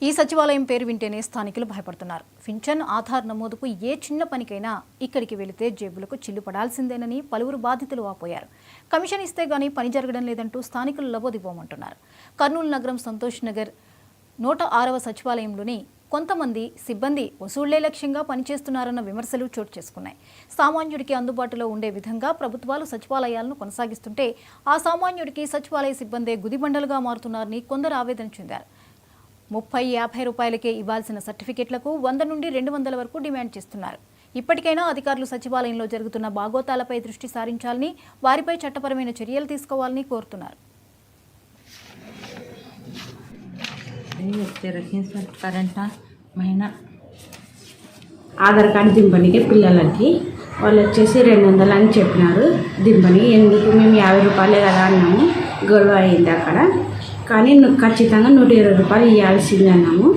ఈ సచివాలయం పేరు వింటేనే స్థానికులు భయపడుతున్నారు. పింఛన్ ఆధార్ నమోదుకు ఏ చిన్న పనికైనా ఇక్కడికి వెళితే జేబులకు చిల్లు పడాల్సిందేనని పలువురు బాధితులు వాపోయారు. కమిషన్ ఇస్తే గానీ పని జరగడం లేదంటూ స్థానికులు లబోదిబోమంటున్నారు. కర్నూలు నగరం సంతోష్ నగర్ 106వ సచివాలయంలోని కొంతమంది సిబ్బంది వసూళ్లే లక్ష్యంగా పనిచేస్తున్నారన్న విమర్శలు చోటు చేసుకున్నాయి. సామాన్యుడికి అందుబాటులో ఉండే విధంగా ప్రభుత్వాలు సచివాలయాలను కొనసాగిస్తుంటే ఆ సామాన్యుడికి సచివాలయ సిబ్బందే గుదిబండలుగా మారుతున్నారని కొందరు ఆవేదన చెందారు. 30-50 రూపాయలకే ఇవ్వాల్సిన సర్టిఫికెట్లకు 100 నుండి 200 వరకు డిమాండ్ చేస్తున్నారు. ఇప్పటికైనా అధికారులు సచివాలయంలో జరుగుతున్న బాగోతాలపై దృష్టి సారించాలని, వారిపై చట్టపరమైన చర్యలు తీసుకోవాలని కోరుతున్నారు. ఆధార్ కార్డు దింపనికి పిల్లలకి వాళ్ళు వచ్చేసి 200 అని చెప్పినారు. దింపని ఎందుకు మేము 50 రూపాయలే కదా అన్నాము. గొడవ అయింది అక్కడ. కానీ ఖచ్చితంగా 120 రూపాయలు ఇవ్వాల్సింది అన్నాము.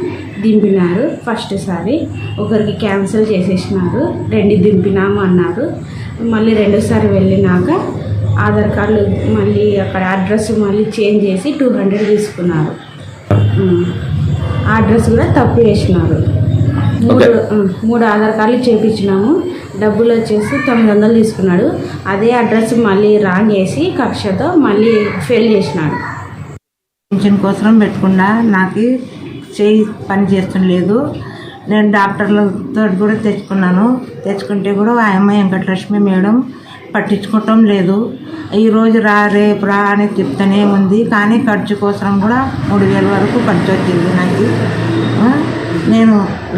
దింపినారు. ఫస్ట్ సారి ఒకరికి క్యాన్సిల్ చేసేసినారు. 2 దింపినాము అన్నారు. మళ్ళీ రెండోసారి వెళ్ళినాక ఆధార్ కార్డులు మళ్ళీ అక్కడ అడ్రస్ మళ్ళీ చేంజ్ చేసి 200 తీసుకున్నారు. అడ్రస్ కూడా తప్పు వేసినారు. 3 ఆధార్ కార్డులు చేయించినాము. డబ్బులు వచ్చేసి 900 తీసుకున్నాడు. అదే అడ్రస్ మళ్ళీ రాంగ్ వేసి కక్షతో మళ్ళీ ఫెయిల్ చేసినాడు. పెన్షన్ కోసం పెట్టకుండా నాకు చేయి పని చేస్తలేదు. నేను డాక్టర్లతో కూడా తెచ్చుకుంటే కూడా ఆ అమ్మాయి వెంకటలక్ష్మి మేడం పట్టించుకోవటం లేదు. ఈరోజు రా రేపు రా అని చెప్తూనే ఉంది. కానీ ఖర్చు కోసం కూడా 3000 వరకు ఖర్చు వచ్చింది నాకు.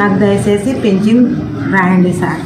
నాకు దయచేసి పెన్షన్ రాయండి సార్.